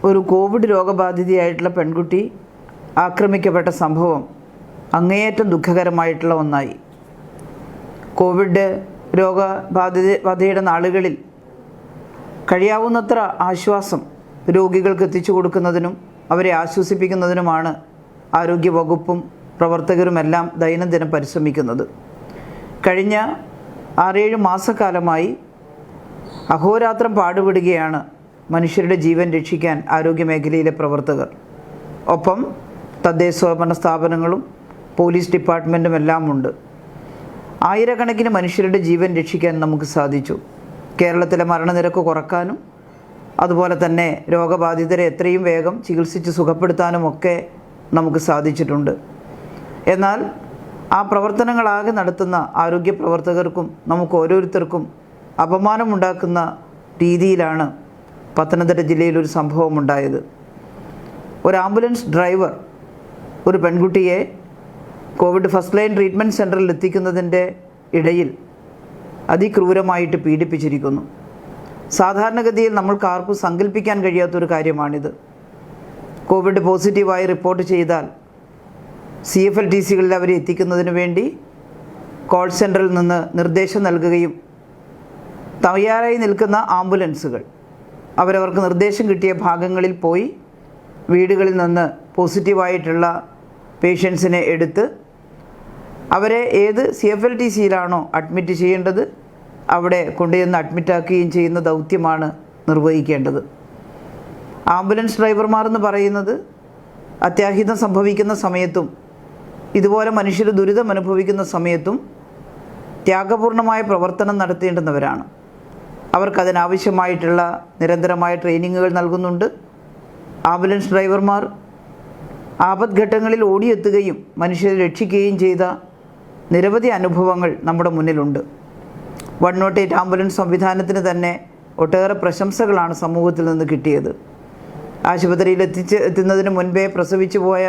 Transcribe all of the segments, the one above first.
ഒരു കോവിഡ് രോഗബാധിതയായിട്ടുള്ള പെൺകുട്ടി ആക്രമിക്കപ്പെട്ട സംഭവം അങ്ങേയറ്റം ദുഃഖകരമായിട്ടുള്ള ഒന്നായി. കോവിഡ് രോഗബാധയുടെ നാളുകളിൽ കഴിയാവുന്നത്ര ആശ്വാസം രോഗികൾക്ക് എത്തിച്ചു കൊടുക്കുന്നതിനും അവരെ ആശ്വസിപ്പിക്കുന്നതിനുമാണ് ആരോഗ്യവകുപ്പും പ്രവർത്തകരുമെല്ലാം ദൈനംദിനം പരിശ്രമിക്കുന്നത്. കഴിഞ്ഞ 6-7 മാസക്കാലമായി അഹോരാത്രം പാടുപെടുകയാണ് മനുഷ്യരുടെ ജീവൻ രക്ഷിക്കാൻ ആരോഗ്യമേഖലയിലെ പ്രവർത്തകർ. ഒപ്പം തദ്ദേശ സ്വയംഭരണ സ്ഥാപനങ്ങളും പോലീസ് ഡിപ്പാർട്ട്മെൻറ്റും എല്ലാം ഉണ്ട്. ആയിരക്കണക്കിന് മനുഷ്യരുടെ ജീവൻ രക്ഷിക്കാൻ നമുക്ക് സാധിച്ചു. കേരളത്തിലെ മരണനിരക്ക് കുറക്കാനും അതുപോലെ തന്നെ രോഗബാധിതരെ എത്രയും വേഗം ചികിത്സിച്ച് സുഖപ്പെടുത്താനുമൊക്കെ നമുക്ക് സാധിച്ചിട്ടുണ്ട്. എന്നാൽ ആ പ്രവർത്തനങ്ങളാകെ നടത്തുന്ന ആരോഗ്യ പ്രവർത്തകർക്കും നമുക്ക് ഓരോരുത്തർക്കും അപമാനമുണ്ടാക്കുന്ന രീതിയിലാണ് പത്തനംതിട്ട ജില്ലയിൽ ഒരു സംഭവം ഉണ്ടായത്. ഒരു ആംബുലൻസ് ഡ്രൈവർ ഒരു പെൺകുട്ടിയെ കോവിഡ് ഫസ്റ്റ് ലൈൻ ട്രീറ്റ്മെൻറ്റ് സെൻറ്ററിൽ എത്തിക്കുന്നതിൻ്റെ ഇടയിൽ അതിക്രൂരമായിട്ട് പീഡിപ്പിച്ചിരിക്കുന്നു. സാധാരണഗതിയിൽ നമ്മൾക്ക് ആർക്കും സങ്കല്പിക്കാൻ കഴിയാത്തൊരു കാര്യമാണിത്. കോവിഡ് പോസിറ്റീവായി റിപ്പോർട്ട് ചെയ്താൽ CFLTCകളിൽ അവരെ എത്തിക്കുന്നതിന് വേണ്ടി കോൾ സെൻറ്ററിൽ നിന്ന് നിർദ്ദേശം നൽകുകയും തയ്യാറായി നിൽക്കുന്ന ആംബുലൻസുകൾ അവരവർക്ക് നിർദ്ദേശം കിട്ടിയ ഭാഗങ്ങളിൽ പോയി വീടുകളിൽ നിന്ന് പോസിറ്റീവായിട്ടുള്ള പേഷ്യൻസിനെ എടുത്ത് അവരെ ഏത് CFLTCയിലാണോ അഡ്മിറ്റ് ചെയ്യേണ്ടത് അവിടെ കൊണ്ടുചെന്ന് അഡ്മിറ്റാക്കുകയും ചെയ്യുന്ന ദൗത്യമാണ് നിർവഹിക്കേണ്ടത്. ആംബുലൻസ് ഡ്രൈവർമാരെന്ന് പറയുന്നത് അത്യാഹിതം സംഭവിക്കുന്ന സമയത്തും ഇതുപോലെ മനുഷ്യർ ദുരിതം അനുഭവിക്കുന്ന സമയത്തും ത്യാഗപൂർണമായ പ്രവർത്തനം നടത്തേണ്ടുന്നവരാണ്. അവർക്കതിനാവശ്യമായിട്ടുള്ള നിരന്തരമായ ട്രെയിനിങ്ങുകൾ നൽകുന്നുണ്ട്. ആംബുലൻസ് ഡ്രൈവർമാർ ആപത്ഘട്ടങ്ങളിൽ ഓടിയെത്തുകയും മനുഷ്യരെ രക്ഷിക്കുകയും ചെയ്ത നിരവധി അനുഭവങ്ങൾ നമ്മുടെ മുന്നിലുണ്ട്. 108 ആംബുലൻസ് സംവിധാനത്തിന് തന്നെ ഒട്ടേറെ പ്രശംസകളാണ് സമൂഹത്തിൽ നിന്ന് കിട്ടിയത്. ആശുപത്രിയിൽ എത്തുന്നതിന് മുൻപേ പ്രസവിച്ചു പോയ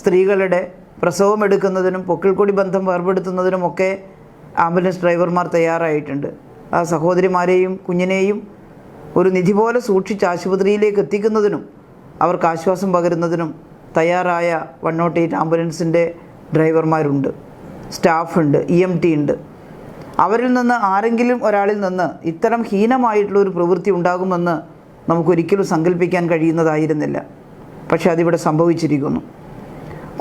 സ്ത്രീകളുടെ പ്രസവം എടുക്കുന്നതിനും പൊക്കിൾക്കൊടി ബന്ധം വേർപെടുത്തുന്നതിനുമൊക്കെ ആംബുലൻസ് ഡ്രൈവർമാർ തയ്യാറായിട്ടുണ്ട്. ആ സഹോദരിമാരെയും കുഞ്ഞിനെയും ഒരു നിധി പോലെ സൂക്ഷിച്ച് ആശുപത്രിയിലേക്ക് എത്തിക്കുന്നതിനും അവർക്ക് ആശ്വാസം പകരുന്നതിനും തയ്യാറായ 108 ആംബുലൻസിൻ്റെ ഡ്രൈവർമാരുണ്ട്, സ്റ്റാഫുണ്ട്, EMT ഉണ്ട്. അവരിൽ നിന്ന് ആരെങ്കിലും ഒരാളിൽ നിന്ന് ഇത്തരം ഹീനമായിട്ടുള്ളൊരു പ്രവൃത്തി ഉണ്ടാകുമെന്ന് നമുക്കൊരിക്കലും സങ്കല്പിക്കാൻ കഴിയുന്നതായിരുന്നില്ല. പക്ഷേ അതിവിടെ സംഭവിച്ചിരിക്കുന്നു.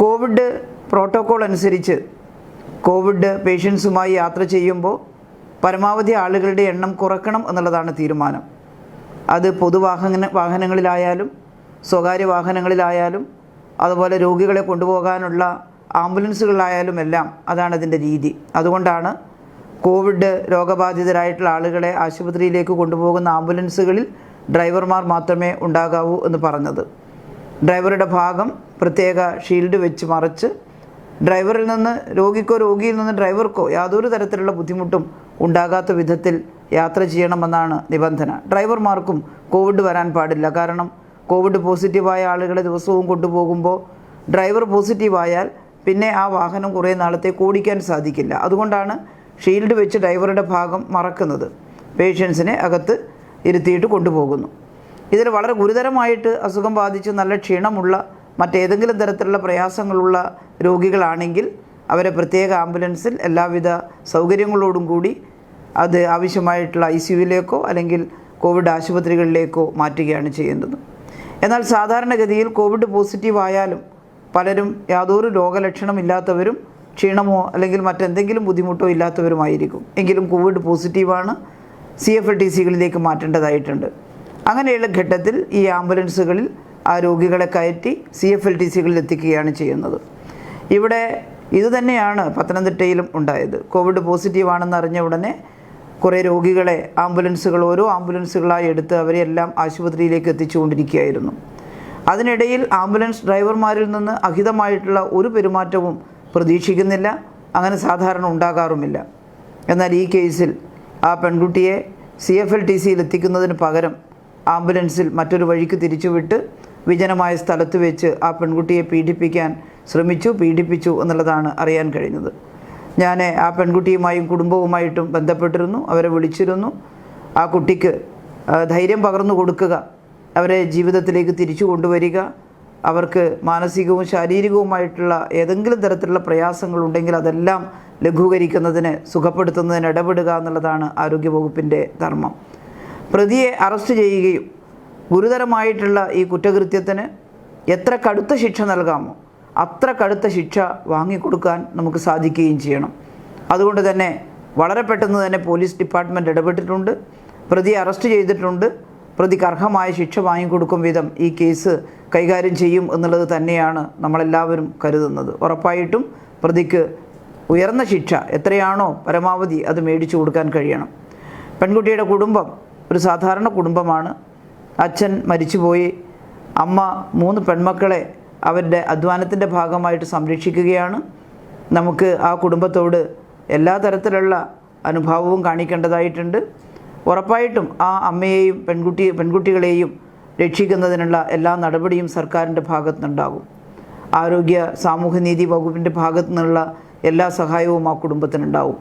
കോവിഡ് പ്രോട്ടോക്കോൾ അനുസരിച്ച് കോവിഡ് പേഷ്യൻസുമായി യാത്ര ചെയ്യുമ്പോൾ പരമാവധി ആളുകളുടെ എണ്ണം കുറക്കണം എന്നുള്ളതാണ് തീരുമാനം. അത് വാഹനങ്ങളിലായാലും സ്വകാര്യ വാഹനങ്ങളിലായാലും അതുപോലെ രോഗികളെ കൊണ്ടുപോകാനുള്ള ആംബുലൻസുകളിലായാലും എല്ലാം അതാണ് അതിൻ്റെ രീതി. അതുകൊണ്ടാണ് കോവിഡ് രോഗബാധിതരായിട്ടുള്ള ആളുകളെ ആശുപത്രിയിലേക്ക് കൊണ്ടുപോകുന്ന ആംബുലൻസുകളിൽ ഡ്രൈവർമാർ മാത്രമേ ഉണ്ടാകാവൂ എന്ന് പറഞ്ഞത്. ഡ്രൈവറുടെ ഭാഗം പ്രത്യേക ഷീൽഡ് വെച്ച് മറച്ച് ഡ്രൈവറിൽ നിന്ന് രോഗിയിൽ നിന്ന് ഡ്രൈവർക്കോ യാതൊരു തരത്തിലുള്ള ബുദ്ധിമുട്ടും ഉണ്ടാകാത്ത വിധത്തിൽ യാത്ര ചെയ്യണമെന്നാണ് നിബന്ധന. ഡ്രൈവർമാർക്കും കോവിഡ് വരാൻ പാടില്ല. കാരണം കോവിഡ് പോസിറ്റീവായ ആളുകളെ ദിവസവും കൊണ്ടുപോകുമ്പോൾ ഡ്രൈവർ പോസിറ്റീവായാൽ പിന്നെ ആ വാഹനം കുറേ നാളത്തേക്ക് ഓടിക്കാൻ സാധിക്കില്ല. അതുകൊണ്ടാണ് ഷീൽഡ് വെച്ച് ഡ്രൈവറുടെ ഭാഗം മറക്കുന്നത്. പേഷ്യൻസിനെ അകത്ത് ഇരുത്തിയിട്ട് കൊണ്ടുപോകുന്നു. ഇതിൽ വളരെ ഗുരുതരമായിട്ട് അസുഖം ബാധിച്ച് നല്ല ക്ഷീണമുള്ള മറ്റേതെങ്കിലും തരത്തിലുള്ള പ്രയാസങ്ങളുള്ള രോഗികളാണെങ്കിൽ അവരെ പ്രത്യേക ആംബുലൻസിൽ എല്ലാവിധ സൗകര്യങ്ങളോടും കൂടി അത് ആവശ്യമായിട്ടുള്ള ICUവിലേക്കോ അല്ലെങ്കിൽ കോവിഡ് ആശുപത്രികളിലേക്കോ മാറ്റുകയാണ് ചെയ്യുന്നത്. എന്നാൽ സാധാരണഗതിയിൽ കോവിഡ് പോസിറ്റീവ് ആയാലും പലരും യാതൊരു രോഗലക്ഷണമില്ലാത്തവരും ക്ഷീണമോ അല്ലെങ്കിൽ മറ്റെന്തെങ്കിലും ബുദ്ധിമുട്ടോ ഇല്ലാത്തവരുമായിരിക്കും. എങ്കിലും കോവിഡ് പോസിറ്റീവാണ്, CFLTCകളിലേക്ക് മാറ്റേണ്ടതായിട്ടുണ്ട്. അങ്ങനെയുള്ള ഘട്ടത്തിൽ ഈ ആംബുലൻസുകളിൽ ആ രോഗികളെ കയറ്റി CFLTCകളിൽ എത്തിക്കുകയാണ് ചെയ്യുന്നത്. ഇവിടെ ഇതുതന്നെയാണ് പത്തനംതിട്ടയിലും ഉണ്ടായത്. കോവിഡ് പോസിറ്റീവാണെന്ന് അറിഞ്ഞ ഉടനെ കുറേ രോഗികളെ ഓരോ ആംബുലൻസുകളായി എടുത്ത് അവരെല്ലാം ആശുപത്രിയിലേക്ക് എത്തിച്ചുകൊണ്ടിരിക്കുകയായിരുന്നു. അതിനിടയിൽ ആംബുലൻസ് ഡ്രൈവർമാരിൽ നിന്ന് അഹിതമായിട്ടുള്ള ഒരു പെരുമാറ്റവും പ്രതീക്ഷിക്കുന്നില്ല. അങ്ങനെ സാധാരണ ഉണ്ടാകാറുമില്ല. എന്നാൽ ഈ കേസിൽ ആ പെൺകുട്ടിയെ CFLTCയിൽ എത്തിക്കുന്നതിന് പകരം ആംബുലൻസിൽ മറ്റൊരു വഴിക്ക് തിരിച്ചുവിട്ട് വിജനമായ സ്ഥലത്ത് വെച്ച് ആ പെൺകുട്ടിയെ പീഡിപ്പിച്ചു എന്നുള്ളതാണ് അറിയാൻ കഴിഞ്ഞത്. ഞാൻ ആ പെൺകുട്ടിയുമായും കുടുംബവുമായിട്ടും ബന്ധപ്പെട്ടിരുന്നു. അവരെ വിളിച്ചിരുന്നു. ആ കുട്ടിക്ക് ധൈര്യം പകർന്നു കൊടുക്കുക, അവരെ ജീവിതത്തിലേക്ക് തിരിച്ചു കൊണ്ടുവരിക, അവർക്ക് മാനസികവും ശാരീരികവുമായിട്ടുള്ള ഏതെങ്കിലും തരത്തിലുള്ള പ്രയാസങ്ങളുണ്ടെങ്കിൽ അതെല്ലാം ലഘൂകരിക്കുന്നതിന്, സുഖപ്പെടുത്തുന്നതിന് ഇടപെടുക എന്നുള്ളതാണ് ആരോഗ്യവകുപ്പിൻ്റെ ധർമ്മം. പ്രതിയെ അറസ്റ്റ് ചെയ്യുകയും ഗുരുതരമായിട്ടുള്ള ഈ കുറ്റകൃത്യത്തിന് എത്ര കടുത്ത ശിക്ഷ നൽകാമോ അത്ര കടുത്ത ശിക്ഷ വാങ്ങിക്കൊടുക്കാൻ നമുക്ക് സാധിക്കുകയും ചെയ്യണം. അതുകൊണ്ട് തന്നെ വളരെ പെട്ടെന്ന് തന്നെ പോലീസ് ഡിപ്പാർട്ട്മെൻറ്റ് ഇടപെട്ടിട്ടുണ്ട്, പ്രതിയെ അറസ്റ്റ് ചെയ്തിട്ടുണ്ട്. പ്രതിക്ക് അർഹമായ ശിക്ഷ വാങ്ങിക്കൊടുക്കും വിധം ഈ കേസ് കൈകാര്യം ചെയ്യും എന്നുള്ളത് തന്നെയാണ് നമ്മളെല്ലാവരും കരുതുന്നത്. ഉറപ്പായിട്ടും പ്രതിക്ക് ഉയർന്ന ശിക്ഷ എത്രയാണോ പരമാവധി അത് മേടിച്ചു കൊടുക്കാൻ കഴിയണം. പെൺകുട്ടിയുടെ കുടുംബം ഒരു സാധാരണ കുടുംബമാണ്. അച്ഛൻ മരിച്ചുപോയി, അമ്മ 3 പെൺമക്കളെ അവരുടെ അധ്വാനത്തിൻ്റെ ഭാഗമായിട്ട് സംരക്ഷിക്കുകയാണ്. നമുക്ക് ആ കുടുംബത്തോട് എല്ലാ തരത്തിലുള്ള അനുഭാവവും കാണിക്കേണ്ടതായിട്ടുണ്ട്. ഉറപ്പായിട്ടും ആ അമ്മയെയും പെൺകുട്ടികളെയും രക്ഷിക്കുന്നതിനുള്ള എല്ലാ നടപടിയും സർക്കാരിൻ്റെ ഭാഗത്തുനിന്നുണ്ടാകും. ആരോഗ്യ സാമൂഹ്യനീതി വകുപ്പിൻ്റെ ഭാഗത്തു നിന്നുള്ള എല്ലാ സഹായവും ആ കുടുംബത്തിനുണ്ടാവും.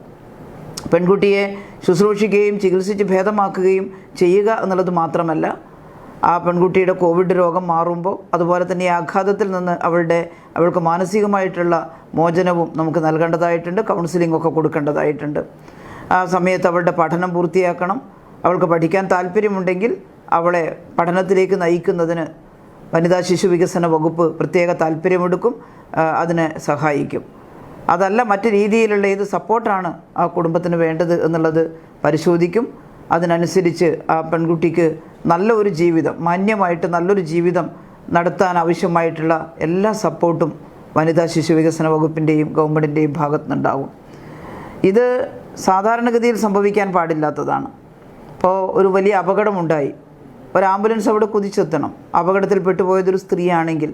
പെൺകുട്ടിയെ ശുശ്രൂഷിക്കുകയും ചികിത്സിച്ച് ഭേദമാക്കുകയും ചെയ്യുക എന്നുള്ളത് മാത്രമല്ല, ആ പെൺകുട്ടിയുടെ കോവിഡ് രോഗം മാറുമ്പോൾ അതുപോലെ തന്നെ ഈ ആഘാതത്തിൽ നിന്ന് അവൾക്ക് മാനസികമായിട്ടുള്ള മോചനവും നമുക്ക് നൽകേണ്ടതായിട്ടുണ്ട്, കൗൺസിലിംഗ് ഒക്കെ കൊടുക്കേണ്ടതായിട്ടുണ്ട്. ആ സമയത്ത് അവളുടെ പഠനം പൂർത്തിയാക്കണം. അവൾക്ക് പഠിക്കാൻ താല്പര്യമുണ്ടെങ്കിൽ അവളെ പഠനത്തിലേക്ക് നയിക്കുന്നതിന് വനിതാ ശിശു വികസന വകുപ്പ് പ്രത്യേക താല്പര്യമെടുക്കും, അതിനെ സഹായിക്കും. അതല്ല മറ്റ് രീതിയിലുള്ള ഏത് സപ്പോർട്ടാണ് ആ കുടുംബത്തിന് വേണ്ടത് എന്നുള്ളത് പരിശോധിക്കും. അതിനനുസരിച്ച് ആ പെൺകുട്ടിക്ക് നല്ലൊരു ജീവിതം, മാന്യമായിട്ട് നല്ലൊരു ജീവിതം നടത്താൻ ആവശ്യമായിട്ടുള്ള എല്ലാ സപ്പോർട്ടും വനിതാ ശിശു വികസന വകുപ്പിൻ്റെയും ഗവൺമെൻറ്റിൻ്റെയും ഭാഗത്തുനിന്നുണ്ടാകും. ഇത് സാധാരണഗതിയിൽ സംഭവിക്കാൻ പാടില്ലാത്തതാണ്. ഇപ്പോൾ ഒരു വലിയ അപകടമുണ്ടായി, ഒരു ആംബുലൻസ് അവിടെ കുതിച്ചെത്തണം. അപകടത്തിൽ പെട്ടുപോയതൊരു സ്ത്രീയാണെങ്കിൽ,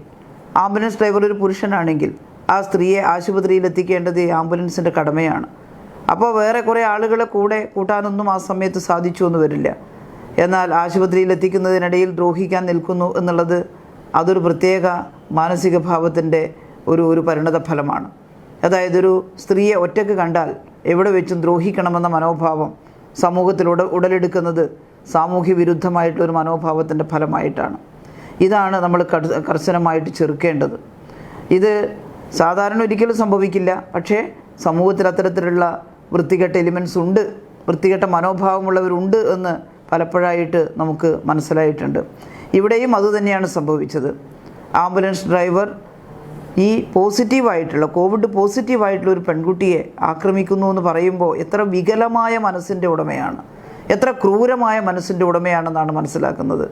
ആംബുലൻസ് ഡ്രൈവർ ഒരു പുരുഷനാണെങ്കിൽ ആ സ്ത്രീയെ ആശുപത്രിയിൽ എത്തിക്കേണ്ടത് ഈ ആംബുലൻസിൻ്റെ കടമയാണ്. അപ്പോൾ വേറെ കുറേ ആളുകളെ കൂടെ കൂട്ടാനൊന്നും ആ സമയത്ത് സാധിച്ചു എന്ന് വരില്ല. എന്നാൽ ആശുപത്രിയിൽ എത്തിക്കുന്നതിനിടയിൽ ദ്രോഹിക്കാൻ നിൽക്കുന്നു എന്നുള്ളത് അതൊരു പ്രത്യേക മാനസിക ഭാവത്തിൻ്റെ ഒരു പരിണത ഫലമാണ്. അതായത് ഒരു സ്ത്രീയെ ഒറ്റയ്ക്ക് കണ്ടാൽ എവിടെ വെച്ചും ദ്രോഹിക്കണമെന്ന മനോഭാവം സമൂഹത്തിലൂടെ ഉടലെടുക്കുന്നത് സാമൂഹ്യ വിരുദ്ധമായിട്ടൊരു മനോഭാവത്തിൻ്റെ ഫലമായിട്ടാണ്. ഇതാണ് നമ്മൾ കർശനമായിട്ട് ചെറുക്കേണ്ടത്. ഇത് സാധാരണ ഒരിക്കലും സംഭവിക്കില്ല, പക്ഷേ സമൂഹത്തിൽ അത്തരത്തിലുള്ള വൃത്തികെട്ട എലിമെൻറ്റ്സ് ഉണ്ട്, വൃത്തികെട്ട മനോഭാവമുള്ളവരുണ്ട് എന്ന് പലപ്പോഴായിട്ട് നമുക്ക് മനസ്സിലായിട്ടുണ്ട്. ഇവിടെയും അതുതന്നെയാണ് സംഭവിച്ചത്. ആംബുലൻസ് ഡ്രൈവർ ഈ കോവിഡ് പോസിറ്റീവായിട്ടുള്ള ഒരു പെൺകുട്ടിയെ ആക്രമിക്കുന്നു എന്ന് പറയുമ്പോൾ എത്ര വികലമായ മനസ്സിൻ്റെ ഉടമയാണ്, എത്ര ക്രൂരമായ മനസ്സിൻ്റെ ഉടമയാണെന്നാണ് മനസ്സിലാക്കുന്നത്.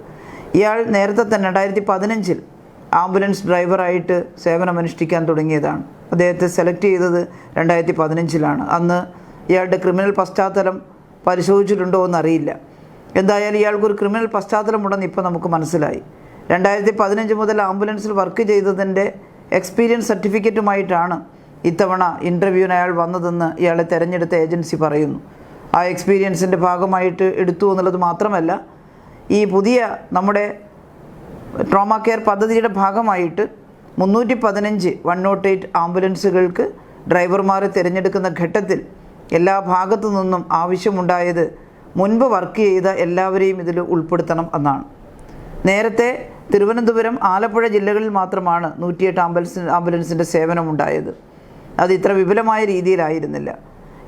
ഇയാൾ നേരത്തെ തന്നെ 2015 ആംബുലൻസ് ഡ്രൈവറായിട്ട് സേവനമനുഷ്ഠിക്കാൻ തുടങ്ങിയതാണ്. അദ്ദേഹത്തെ സെലക്ട് ചെയ്തത് 2015 അന്ന് ഇയാളുടെ ക്രിമിനൽ പശ്ചാത്തലം പരിശോധിച്ചിട്ടുണ്ടോ എന്നറിയില്ല. എന്തായാലും ഇയാൾക്കൊരു ക്രിമിനൽ പശ്ചാത്തലമുണ്ടെന്ന് ഇപ്പോൾ നമുക്ക് മനസ്സിലായി. 2015 മുതൽ ആംബുലൻസിൽ വർക്ക് ചെയ്തതിൻ്റെ എക്സ്പീരിയൻസ് സർട്ടിഫിക്കറ്റുമായിട്ടാണ് ഇത്തവണ ഇൻ്റർവ്യൂവിന് അയാൾ വന്നതെന്ന് ഇയാളെ തിരഞ്ഞെടുത്ത ഏജൻസി പറയുന്നു. ആ എക്സ്പീരിയൻസിൻ്റെ ഭാഗമായിട്ട് എടുത്തു എന്നുള്ളത് മാത്രമല്ല, ഈ പുതിയ നമ്മുടെ ട്രോമ കെയർ പദ്ധതിയുടെ ഭാഗമായിട്ട് 315 108 ആംബുലൻസുകൾക്ക് ഡ്രൈവർമാരെ തിരഞ്ഞെടുക്കുന്ന ഘട്ടത്തിൽ എല്ലാ ഭാഗത്തു നിന്നും ആവശ്യമുണ്ടായത് മുൻപ് വർക്ക് ചെയ്ത എല്ലാവരെയും ഇതിൽ ഉൾപ്പെടുത്തണം എന്നാണ്. നേരത്തെ തിരുവനന്തപുരം, ആലപ്പുഴ ജില്ലകളിൽ മാത്രമാണ് 108 ആംബുലൻസിൻ്റെ സേവനമുണ്ടായത്. അത് ഇത്ര വിപുലമായ രീതിയിലായിരുന്നില്ല.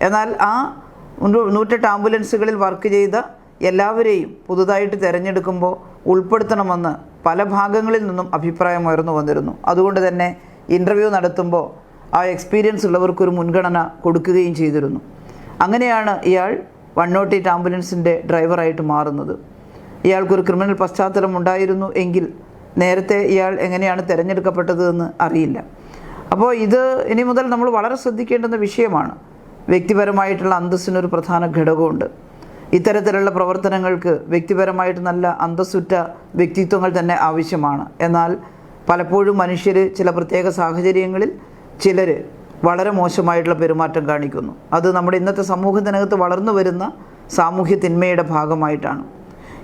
എന്നാൽ ആ 108 ആംബുലൻസുകളിൽ വർക്ക് ചെയ്ത എല്ലാവരെയും പുതുതായിട്ട് തിരഞ്ഞെടുക്കുമ്പോൾ ഉൾപ്പെടുത്തണമെന്ന് പല ഭാഗങ്ങളിൽ നിന്നും അഭിപ്രായം ഉയർന്നു വന്നിരുന്നു. അതുകൊണ്ട് തന്നെ ഇൻ്റർവ്യൂ നടത്തുമ്പോൾ ആ എക്സ്പീരിയൻസ് ഉള്ളവർക്കൊരു മുൻഗണന കൊടുക്കുകയും ചെയ്തിരുന്നു. അങ്ങനെയാണ് ഇയാൾ 108 ആംബുലൻസിൻ്റെ ഡ്രൈവറായിട്ട് മാറുന്നത്. ഇയാൾക്കൊരു ക്രിമിനൽ പശ്ചാത്തലം ഉണ്ടായിരുന്നു എങ്കിൽ നേരത്തെ ഇയാൾ എങ്ങനെയാണ് തിരഞ്ഞെടുക്കപ്പെട്ടത് എന്ന് അറിയില്ല. അപ്പോൾ ഇത് ഇനി മുതൽ നമ്മൾ വളരെ ശ്രദ്ധിക്കേണ്ടുന്ന വിഷയമാണ്. വ്യക്തിപരമായിട്ടുള്ള അന്തസ്സിനൊരു പ്രധാന ഘടകമുണ്ട്. ഇത്തരത്തിലുള്ള പ്രവർത്തനങ്ങൾക്ക് വ്യക്തിപരമായിട്ട് നല്ല അന്തസ്സുറ്റ വ്യക്തിത്വങ്ങൾ തന്നെ ആവശ്യമാണ്. എന്നാൽ പലപ്പോഴും മനുഷ്യർ ചില പ്രത്യേക സാഹചര്യങ്ങളിൽ ചിലർ വളരെ മോശമായിട്ടുള്ള പെരുമാറ്റം കാണിക്കുന്നു. അത് നമ്മുടെ ഇന്നത്തെ സമൂഹത്തിനകത്ത് വളർന്നു വരുന്ന സാമൂഹ്യ തിന്മയുടെ ഭാഗമായിട്ടാണ്.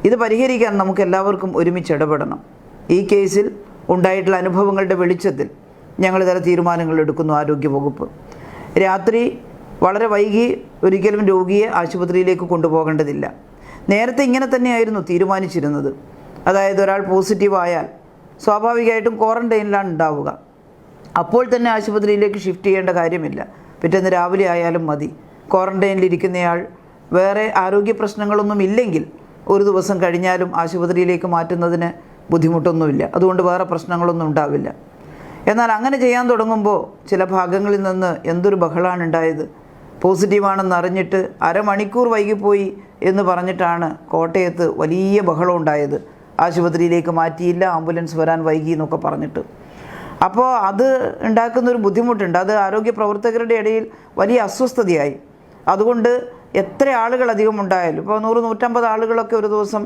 ഇത് പരിഹരിക്കാൻ നമുക്ക് എല്ലാവർക്കും ഒരുമിച്ച് ഇടപെടണം. ഈ കേസിൽ ഉണ്ടായിട്ടുള്ള അനുഭവങ്ങളുടെ വെളിച്ചത്തിൽ ഞങ്ങൾ ചില തീരുമാനങ്ങൾ എടുക്കുന്നു. ആരോഗ്യവകുപ്പ് രാത്രി വളരെ വൈകി ഒരിക്കലും രോഗിയെ ആശുപത്രിയിലേക്ക് കൊണ്ടുപോകേണ്ടതില്ല. നേരത്തെ ഇങ്ങനെ തന്നെയായിരുന്നു തീരുമാനിച്ചിരുന്നത്. അതായത് ഒരാൾ പോസിറ്റീവായാൽ സ്വാഭാവികമായിട്ടും ക്വാറൻറ്റൈനിലാണ് ഉണ്ടാവുക. അപ്പോൾ തന്നെ ആശുപത്രിയിലേക്ക് ഷിഫ്റ്റ് ചെയ്യേണ്ട കാര്യമില്ല. പിറ്റേന്ന് രാവിലെ ആയാലും മതി. ക്വാറൻറ്റൈനിലിരിക്കുന്നയാൾ വേറെ ആരോഗ്യ പ്രശ്നങ്ങളൊന്നും ഇല്ലെങ്കിൽ ഒരു ദിവസം കഴിഞ്ഞാലും ആശുപത്രിയിലേക്ക് മാറ്റുന്നതിന് ബുദ്ധിമുട്ടൊന്നുമില്ല. അതുകൊണ്ട് വേറെ പ്രശ്നങ്ങളൊന്നും ഉണ്ടാവില്ല. എന്നാൽ അങ്ങനെ ചെയ്യാൻ തുടങ്ങുമ്പോൾ ചില ഭാഗങ്ങളിൽ നിന്ന് എന്തൊരു ബഹളമാണ് ഉണ്ടായത്. പോസിറ്റീവാണെന്ന് അറിഞ്ഞിട്ട് അരമണിക്കൂർ വൈകിപ്പോയി എന്ന് പറഞ്ഞിട്ടാണ് കോട്ടയത്ത് വലിയ ബഹളം ഉണ്ടായത്. ആശുപത്രിയിലേക്ക് മാറ്റിയില്ല, ആംബുലൻസ് വരാൻ വൈകി എന്നൊക്കെ പറഞ്ഞിട്ട്. അപ്പോൾ അത് ഉണ്ടാക്കുന്നൊരു ബുദ്ധിമുട്ടുണ്ട്. അത് ആരോഗ്യ പ്രവർത്തകരുടെ ഇടയിൽ വലിയ അസ്വസ്ഥതയായി. അതുകൊണ്ട് എത്ര ആളുകൾ അധികം ഉണ്ടായാലും, ഇപ്പോൾ 100-150 ആളുകളൊക്കെ ഒരു ദിവസം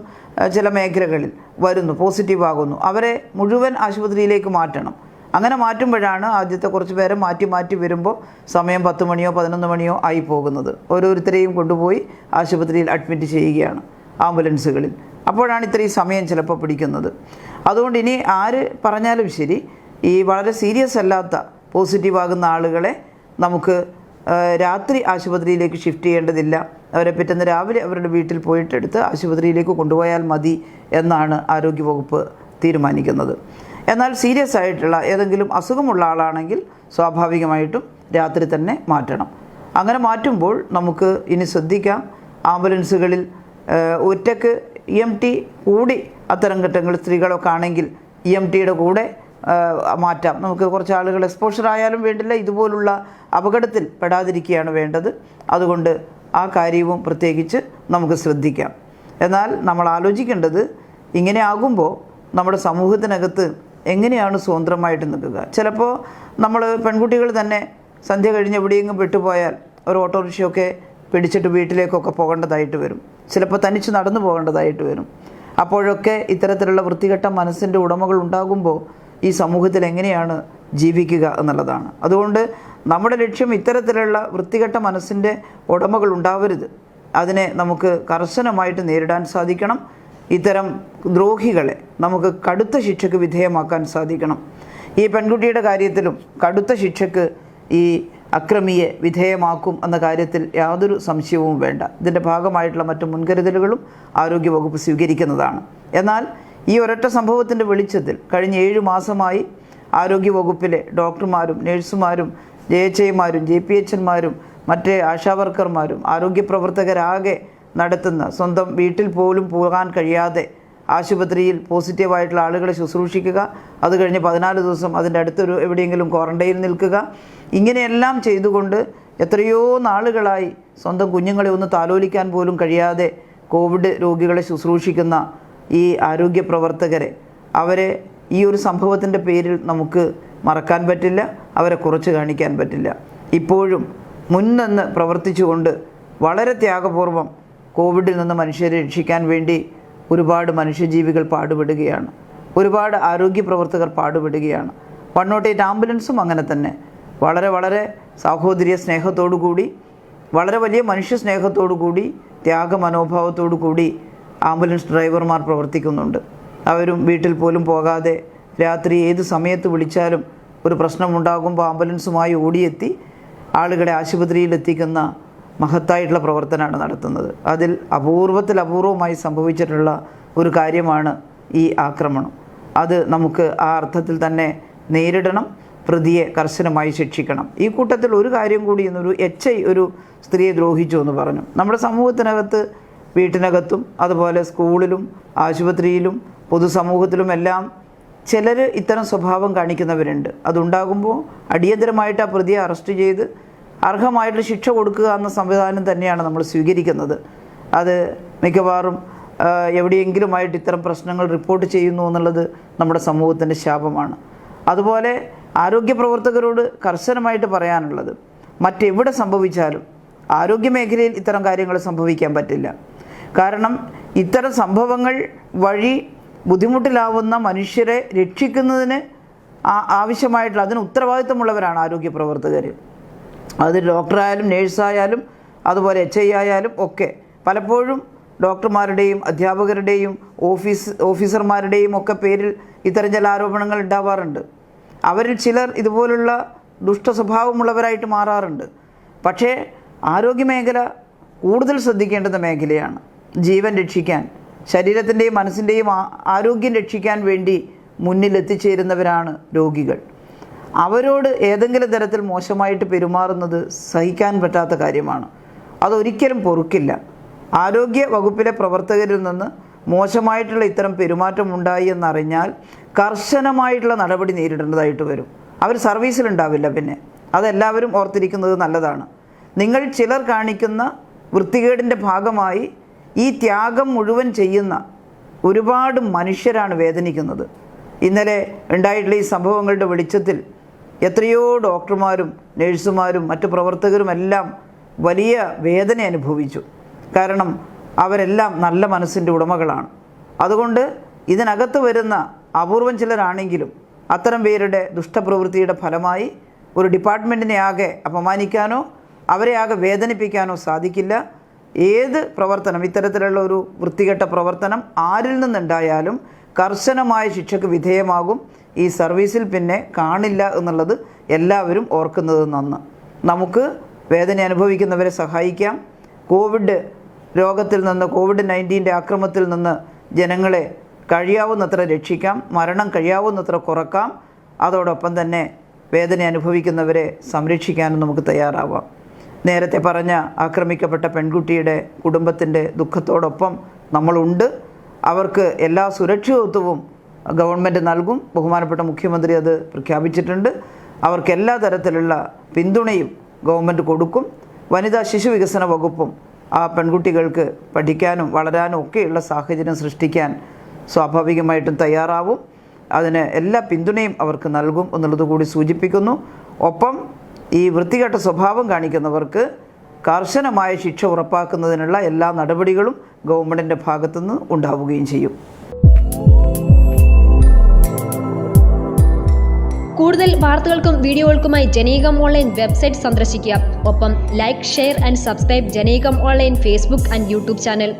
ചില മേഖലകളിൽ വരുന്നു, പോസിറ്റീവ് ആകുന്നു, അവരെ മുഴുവൻ ആശുപത്രിയിലേക്ക് മാറ്റണം. അങ്ങനെ മാറ്റുമ്പോഴാണ് ആദ്യത്തെ കുറച്ച് പേരെ മാറ്റി വരുമ്പോൾ സമയം 10 മണിയോ 11 മണിയോ ആയി പോകുന്നത്. ഓരോരുത്തരെയും കൊണ്ടുപോയി ആശുപത്രിയിൽ അഡ്മിറ്റ് ചെയ്യുകയാണ് ആംബുലൻസുകളിൽ. അപ്പോഴാണ് ഇത്രയും സമയം ചിലപ്പോൾ പിടിക്കുന്നത്. അതുകൊണ്ട് ഇനി ആര് പറഞ്ഞാലും ശരി, ഈ വളരെ സീരിയസ് അല്ലാത്ത പോസിറ്റീവ് ആകുന്ന ആളുകളെ നമുക്ക് രാത്രി ആശുപത്രിയിലേക്ക് ഷിഫ്റ്റ് ചെയ്യേണ്ടതില്ല. അവരെ പിറ്റേന്ന് രാവിലെ അവരുടെ വീട്ടിൽ പോയിട്ടെടുത്ത് ആശുപത്രിയിലേക്ക് കൊണ്ടുപോയാൽ മതി എന്നാണ് ആരോഗ്യവകുപ്പ് തീരുമാനിക്കുന്നത്. എന്നാൽ സീരിയസ് ആയിട്ടുള്ള ഏതെങ്കിലും അസുഖമുള്ള ആളാണെങ്കിൽ സ്വാഭാവികമായിട്ടും രാത്രി തന്നെ മാറ്റണം. അങ്ങനെ മാറ്റുമ്പോൾ നമുക്ക് ഇനി ശ്രദ്ധിക്കാം, ആംബുലൻസുകളിൽ ഒറ്റക്ക് EMT കൂടി അത്തരം ഘട്ടങ്ങളിൽ സ്ത്രീകളൊക്കെ ആണെങ്കിൽ EMTയുടെ കൂടെ മാറ്റാം. നമുക്ക് കുറച്ച് ആളുകൾ എക്സ്പോഷർ ആയാലും വേണ്ടില്ല, ഇതുപോലുള്ള അപകടത്തിൽ പെടാതിരിക്കുകയാണ് വേണ്ടത്. അതുകൊണ്ട് ആ കാര്യവും പ്രത്യേകിച്ച് നമുക്ക് ശ്രദ്ധിക്കാം. എന്നാൽ നമ്മൾ ആലോചിക്കേണ്ടത്, ഇങ്ങനെ ആകുമ്പോൾ നമ്മുടെ സമൂഹത്തിനകത്ത് എങ്ങനെയാണ് സ്വതന്ത്രമായിട്ട് നിൽക്കുക. ചിലപ്പോൾ നമ്മൾ പെൺകുട്ടികൾ തന്നെ സന്ധ്യ കഴിഞ്ഞ് എവിടെയെങ്കിലും വിട്ടുപോയാൽ ഒരു ഓട്ടോറിക്ഷയൊക്കെ പിടിച്ചിട്ട് വീട്ടിലേക്കൊക്കെ പോകേണ്ടതായിട്ട് വരും. ചിലപ്പോൾ തനിച്ച് നടന്നു പോകേണ്ടതായിട്ട് വരും. അപ്പോഴൊക്കെ ഇത്തരത്തിലുള്ള വൃത്തികെട്ട മനസ്സിൻ്റെ ഉടമകൾ ഉണ്ടാകുമ്പോൾ ഈ സമൂഹത്തിൽ എങ്ങനെയാണ് ജീവിക്കുക എന്നുള്ളതാണ്. അതുകൊണ്ട് നമ്മുടെ ലക്ഷ്യം ഇത്തരത്തിലുള്ള വൃത്തികെട്ട മനസ്സിൻ്റെ ഉടമകൾ ഉണ്ടാവരുത്. അതിനെ നമുക്ക് കർശനമായിട്ട് നേരിടാൻ സാധിക്കണം. ഇത്തരം ദ്രോഹികളെ നമുക്ക് കടുത്ത ശിക്ഷയ്ക്ക് വിധേയമാക്കാൻ സാധിക്കണം. ഈ പെൺകുട്ടിയുടെ കാര്യത്തിലും കടുത്ത ശിക്ഷയ്ക്ക് ഈ അക്രമിയെ വിധേയമാക്കും എന്ന കാര്യത്തിൽ യാതൊരു സംശയവും വേണ്ട. ഇതിൻ്റെ ഭാഗമായിട്ടുള്ള മറ്റു മുൻകരുതലുകളും ആരോഗ്യവകുപ്പ് സ്വീകരിക്കുന്നതാണ്. എന്നാൽ ഈ ഒരൊറ്റ സംഭവത്തിൻ്റെ വെളിച്ചത്തിൽ കഴിഞ്ഞ 7 മാസമായി ആരോഗ്യവകുപ്പിലെ ഡോക്ടർമാരും നഴ്സുമാരും JHIമാരും JPHന്മാരും മറ്റ് ആശാവർക്കർമാരും ആരോഗ്യ പ്രവർത്തകരാകെ നടത്തുന്ന, സ്വന്തം വീട്ടിൽ പോലും പോകാൻ കഴിയാതെ ആശുപത്രിയിൽ പോസിറ്റീവായിട്ടുള്ള ആളുകളെ ശുശ്രൂഷിക്കുക, അത് കഴിഞ്ഞ് 14 ദിവസം അതിൻ്റെ അടുത്തൊരു എവിടെയെങ്കിലും ക്വാറൻറ്റൈനിൽ നിൽക്കുക, ഇങ്ങനെയെല്ലാം ചെയ്തുകൊണ്ട് എത്രയോ നാളുകളായി സ്വന്തം കുഞ്ഞുങ്ങളെ ഒന്ന് താലോലിക്കാൻ പോലും കഴിയാതെ കോവിഡ് രോഗികളെ ശുശ്രൂഷിക്കുന്ന ഈ ആരോഗ്യ പ്രവർത്തകരെ, അവരെ ഈ ഒരു സംഭവത്തിൻ്റെ പേരിൽ നമുക്ക് മറക്കാൻ പറ്റില്ല, അവരെ കുറച്ച് കാണിക്കാൻ പറ്റില്ല. ഇപ്പോഴും മുൻനിന്ന് പ്രവർത്തിച്ചുകൊണ്ട് വളരെ ത്യാഗപൂർവം കോവിഡിൽ നിന്ന് മനുഷ്യരെ രക്ഷിക്കാൻ വേണ്ടി ഒരുപാട് മനുഷ്യജീവികൾ പാടുപെടുകയാണ്. ഒരുപാട് ആരോഗ്യ പ്രവർത്തകർ പാടുപെടുകയാണ്. 108 ആംബുലൻസും അങ്ങനെ തന്നെ വളരെ വളരെ സാഹോദര്യ സ്നേഹത്തോടു കൂടി, വളരെ വലിയ മനുഷ്യ സ്നേഹത്തോടു കൂടി, ത്യാഗമനോഭാവത്തോടു കൂടി ആംബുലൻസ് ഡ്രൈവർമാർ പ്രവർത്തിക്കുന്നുണ്ട്. അവരും വീട്ടിൽ പോലും പോകാതെ രാത്രി ഏത് സമയത്ത് വിളിച്ചാലും ഒരു പ്രശ്നമുണ്ടാകുമ്പോൾ ആംബുലൻസുമായി ഓടിയെത്തി ആളുകളെ ആശുപത്രിയിൽ എത്തിക്കുന്ന മഹത്തായിട്ടുള്ള പ്രവർത്തനമാണ് നടത്തുന്നത്. അതിൽ അപൂർവമായി സംഭവിച്ചിട്ടുള്ള ഒരു കാര്യമാണ് ഈ ആക്രമണം. അത് നമുക്ക് ആ അർത്ഥത്തിൽ തന്നെ നേരിടണം. പ്രതിയെ കർശനമായി ശിക്ഷിക്കണം. ഈ കൂട്ടത്തിൽ ഒരു കാര്യം കൂടി ഇന്നൊരു HI ഒരു സ്ത്രീയെ ദ്രോഹിച്ചു എന്ന് പറഞ്ഞു. നമ്മുടെ സമൂഹത്തിനകത്ത്, വീട്ടിനകത്തും അതുപോലെ സ്കൂളിലും ആശുപത്രിയിലും പൊതുസമൂഹത്തിലും എല്ലാം ചിലർ ഇത്തരം സ്വഭാവം കാണിക്കുന്നവരുണ്ട്. അതുണ്ടാകുമ്പോൾ അടിയന്തരമായിട്ട് ആ പ്രതിയെ അറസ്റ്റ് ചെയ്ത് അർഹമായിട്ട് ശിക്ഷ കൊടുക്കുക എന്ന സംവിധാനം തന്നെയാണ് നമ്മൾ സ്വീകരിക്കുന്നത്. അത് മിക്കവാറും എവിടെയെങ്കിലുമായിട്ട് ഇത്തരം പ്രശ്നങ്ങൾ റിപ്പോർട്ട് ചെയ്യുന്നു എന്നുള്ളത് നമ്മുടെ സമൂഹത്തിൻ്റെ ശാപമാണ്. അതുപോലെ ആരോഗ്യ പ്രവർത്തകരോട് കർശനമായിട്ട് പറയാനുള്ളത്, മറ്റെവിടെ സംഭവിച്ചാലും ആരോഗ്യമേഖലയിൽ ഇത്തരം കാര്യങ്ങൾ സംഭവിക്കാൻ പറ്റില്ല. കാരണം ഇത്തരം സംഭവങ്ങൾ വഴി ബുദ്ധിമുട്ടിലാവുന്ന മനുഷ്യരെ രക്ഷിക്കുന്നതിന് ആവശ്യമായിട്ടുള്ള, അതിന് ഉത്തരവാദിത്തമുള്ളവരാണ് ആരോഗ്യ പ്രവർത്തകർ. അത് ഡോക്ടറായാലും നേഴ്സായാലും അതുപോലെ HI ആയാലും ഒക്കെ. പലപ്പോഴും ഡോക്ടർമാരുടെയും അധ്യാപകരുടെയും ഓഫീസർമാരുടെയും ഒക്കെ പേരിൽ ഇത്തരം ചില ആരോപണങ്ങൾ ഉണ്ടാവാറുണ്ട്. അവരിൽ ചിലർ ഇതുപോലുള്ള ദുഷ്ട സ്വഭാവമുള്ളവരായിട്ട് മാറാറുണ്ട്. പക്ഷേ ആരോഗ്യമേഖല കൂടുതൽ ശ്രദ്ധിക്കേണ്ടുന്ന മേഖലയാണ്. ജീവൻ രക്ഷിക്കാൻ, ശരീരത്തിൻ്റെയും മനസ്സിൻ്റെയും ആരോഗ്യം രക്ഷിക്കാൻ വേണ്ടി മുന്നിലെത്തിച്ചേരുന്നവരാണ് രോഗികൾ. അവരോട് ഏതെങ്കിലും തരത്തിൽ മോശമായിട്ട് പെരുമാറുന്നത് സഹിക്കാൻ പറ്റാത്ത കാര്യമാണ്. അതൊരിക്കലും പൊറുക്കില്ല. ആരോഗ്യ വകുപ്പിലെ പ്രവർത്തകരിൽ നിന്ന് മോശമായിട്ടുള്ള ഇത്തരം പെരുമാറ്റം ഉണ്ടായി എന്നറിഞ്ഞാൽ കർശനമായിട്ടുള്ള നടപടി നേരിടേണ്ടതായിട്ട് വരും. അവർ സർവീസിലുണ്ടാവില്ല. പിന്നെ അതെല്ലാവരും ഓർത്തിരിക്കുന്നത് നല്ലതാണ്. നിങ്ങൾ ചിലർ കാണിക്കുന്ന വൃത്തികേടിൻ്റെ ഭാഗമായി ഈ ത്യാഗം മുഴുവൻ ചെയ്യുന്ന ഒരുപാട് മനുഷ്യരാണ് വേദനിക്കുന്നത്. ഇന്നലെ ഉണ്ടായിട്ടുള്ള ഈ സംഭവങ്ങളുടെ വെളിച്ചത്തിൽ എത്രയോ ഡോക്ടർമാരും നഴ്സുമാരും മറ്റു പ്രവർത്തകരുമെല്ലാം വലിയ വേദന അനുഭവിച്ചു. കാരണം അവരെല്ലാം നല്ല മനസ്സിൻ്റെ ഉടമകളാണ്. അതുകൊണ്ട് ഇതിനകത്ത് വരുന്ന അപൂർവം ചിലരാണെങ്കിലും അത്തരം പേരുടെ ദുഷ്ടപ്രവൃത്തിയുടെ ഫലമായി ഒരു ഡിപ്പാർട്ട്മെൻറ്റിനെ ആകെ അപമാനിക്കാനോ അവരെ ആകെ വേദനിപ്പിക്കാനോ സാധിക്കില്ല. ഏത് പ്രവർത്തനം, ഇത്തരത്തിലുള്ള ഒരു വൃത്തികെട്ട പ്രവർത്തനം ആരിൽ നിന്നുണ്ടായാലും കർശനമായ ശിക്ഷയ്ക്ക് വിധേയമാകും. ഈ സർവീസിൽ പിന്നെ കാണില്ല എന്നുള്ളത് എല്ലാവരും ഓർക്കുന്നത് നന്ന്. നമുക്ക് വേദന അനുഭവിക്കുന്നവരെ സഹായിക്കാം. കോവിഡ് രോഗത്തിൽ നിന്ന്, COVID-19 ആക്രമത്തിൽ നിന്ന് ജനങ്ങളെ കഴിയാവുന്നത്ര രക്ഷിക്കാം. മരണം കഴിയാവുന്നത്ര കുറക്കാം. അതോടൊപ്പം തന്നെ വേദന അനുഭവിക്കുന്നവരെ സംരക്ഷിക്കാനും നമുക്ക് തയ്യാറാവാം. നേരത്തെ പറഞ്ഞ ആക്രമിക്കപ്പെട്ട പെൺകുട്ടിയുടെ കുടുംബത്തിൻ്റെ ദുഃഖത്തോടൊപ്പം നമ്മളുണ്ട്. അവർക്ക് എല്ലാ സുരക്ഷിതത്വവും ഗവൺമെൻറ് നൽകും. ബഹുമാനപ്പെട്ട മുഖ്യമന്ത്രി അത് പ്രഖ്യാപിച്ചിട്ടുണ്ട്. അവർക്ക് എല്ലാ തരത്തിലുള്ള പിന്തുണയും ഗവൺമെൻറ് കൊടുക്കും. വനിതാ ശിശു വികസന വകുപ്പും ആ പെൺകുട്ടികൾക്ക് പഠിക്കാനും വളരാനും ഒക്കെയുള്ള സാഹചര്യം സൃഷ്ടിക്കാൻ സ്വാഭാവികമായിട്ടും തയ്യാറാവും. അതിന് എല്ലാ പിന്തുണയും അവർക്ക് നൽകും എന്നുള്ളത് കൂടി സൂചിപ്പിക്കുന്നു. ഒപ്പം ഈ വൃത്തികെട്ട സ്വഭാവം കാണിക്കുന്നവർക്ക് കർശനമായ ശിക്ഷ ഉറപ്പാക്കുന്നതിനുള്ള എല്ലാ നടപടികളും ഗവൺമെൻറ്റിൻ്റെ ഭാഗത്തുനിന്ന് ഉണ്ടാവുകയും ചെയ്യും. കൂടുതൽ വാർത്തകൾക്കും വീഡിയോകൾക്കുമായി ജനീകം ഓൺലൈൻ വെബ്സൈറ്റ് സന്ദർശിക്കുക. ഒപ്പം ലൈക്ക്, ഷെയർ ആൻഡ് സബ്സ്ക്രൈബ് ജനീകം online Facebook and YouTube channel.